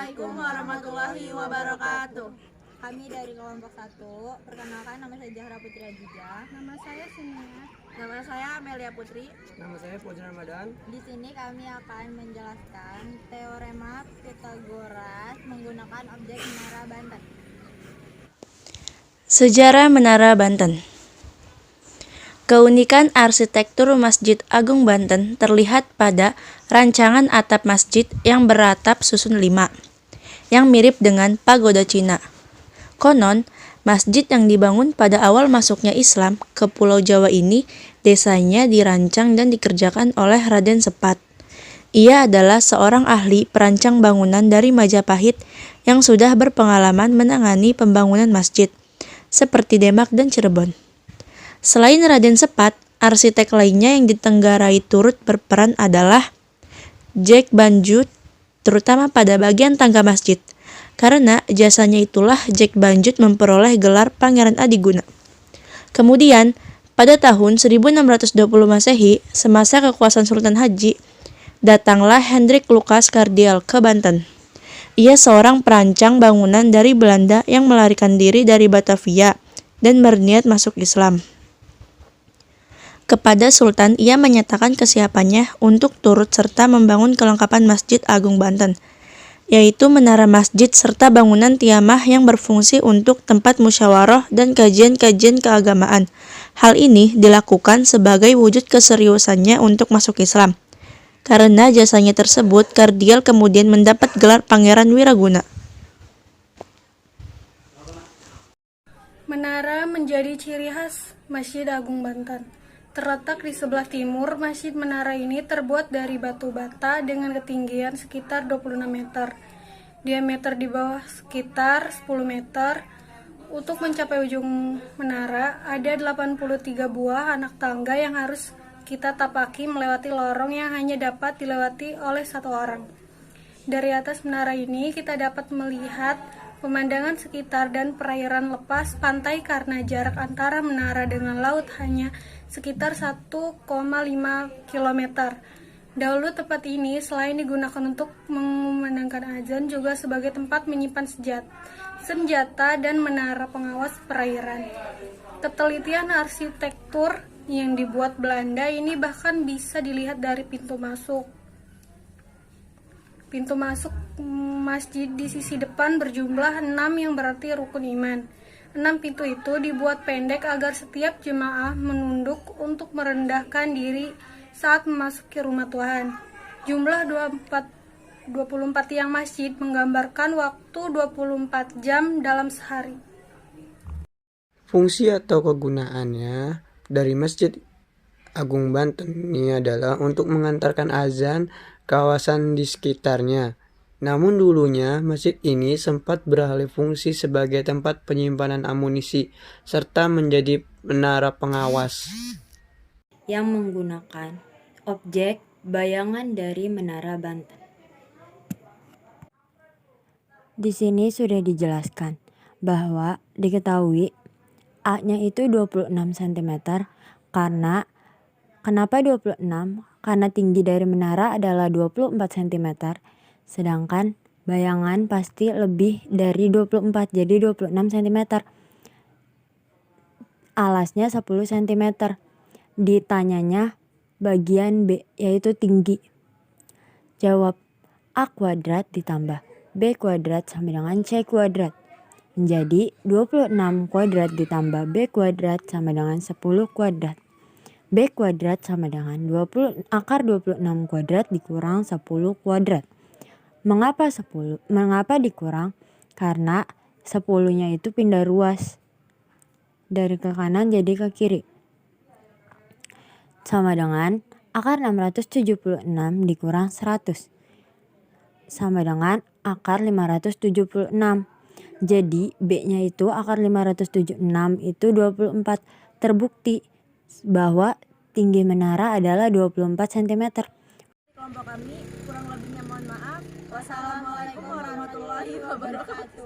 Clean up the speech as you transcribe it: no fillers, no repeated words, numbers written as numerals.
Assalamualaikum warahmatullahi wabarakatuh. Kami dari kelompok 1, perkenalkan nama saya Zahra Putri Adija. Nama saya Sunia. Nama saya Amelia Putri. Nama saya Fauzan Ramadan. Di sini kami akan menjelaskan teorema Pythagoras menggunakan objek Menara Banten. Sejarah Menara Banten. Keunikan arsitektur Masjid Agung Banten terlihat pada rancangan atap masjid yang beratap susun 5, yang mirip dengan pagoda Cina. Konon, masjid yang dibangun pada awal masuknya Islam ke Pulau Jawa ini desainnya dirancang dan dikerjakan oleh Raden Sepat. Ia adalah seorang ahli perancang bangunan dari Majapahit yang sudah berpengalaman menangani pembangunan masjid, seperti Demak dan Cirebon. Selain Raden Sepat, arsitek lainnya yang ditenggarai turut berperan adalah Jack Banjut, terutama pada bagian tangga masjid. Karena jasanya itulah Jack Banjut memperoleh gelar Pangeran Adiguna. Kemudian, pada tahun 1620 Masehi, semasa kekuasaan Sultan Haji, datanglah Hendrik Lucas Cardiel ke Banten. Ia seorang perancang bangunan dari Belanda yang melarikan diri dari Batavia dan berniat masuk Islam. Kepada Sultan, ia menyatakan kesiapannya untuk turut serta membangun kelengkapan Masjid Agung Banten, yaitu menara masjid serta bangunan tiamah yang berfungsi untuk tempat musyawarah dan kajian-kajian keagamaan. Hal ini dilakukan sebagai wujud keseriusannya untuk masuk Islam. Karena jasanya tersebut, Cardiel kemudian mendapat gelar Pangeran Wiraguna. Menara menjadi ciri khas Masjid Agung Banten. Terletak di sebelah timur, masjid menara ini terbuat dari batu bata dengan ketinggian sekitar 26 meter. Diameter di bawah sekitar 10 meter. Untuk mencapai ujung menara, ada 83 buah anak tangga yang harus kita tapaki melewati lorong yang hanya dapat dilewati oleh satu orang. Dari atas menara ini kita dapat melihat pemandangan sekitar dan perairan lepas pantai karena jarak antara menara dengan laut hanya sekitar 1,5 km. Dahulu tempat ini selain digunakan untuk mengumandangkan azan juga sebagai tempat menyimpan senjata dan menara pengawas perairan. Ketelitian arsitektur yang dibuat Belanda ini bahkan bisa dilihat dari pintu masuk. Pintu masuk masjid di sisi depan berjumlah 6 yang berarti rukun iman. 6 pintu itu dibuat pendek agar setiap jemaah menunduk untuk merendahkan diri saat memasuki rumah Tuhan. Jumlah 24 tiang masjid menggambarkan waktu 24 jam dalam sehari. Fungsi atau kegunaannya dari Masjid Agung Banten ini adalah untuk mengantarkan azan kawasan di sekitarnya. Namun dulunya masjid ini sempat beralih fungsi sebagai tempat penyimpanan amunisi serta menjadi menara pengawas yang menggunakan objek bayangan dari Menara Banten. Di sini sudah dijelaskan bahwa diketahui A-nya itu 26 cm karena kenapa 26? Karena tinggi dari menara adalah 24 cm. Sedangkan bayangan pasti lebih dari 24, jadi 26 cm. Alasnya 10 cm. Ditanyanya bagian B, yaitu tinggi. Jawab, A kuadrat ditambah B kuadrat sama dengan C kuadrat. Menjadi 26 kuadrat ditambah B kuadrat sama dengan 10 kuadrat. B kuadrat sama dengan akar 26 kuadrat dikurang 10 kuadrat. Mengapa 10? Mengapa dikurang? Karena 10-nya itu pindah ruas dari ke kanan jadi ke kiri. Sama dengan akar 676 dikurang 100. Sama dengan akar 576. Jadi B-nya itu akar 576 itu 24. Terbukti bahwa tinggi menara adalah 24 cm. Kelompok kami kurang lebihnya mohon maaf. Wassalamualaikum warahmatullahi wabarakatuh.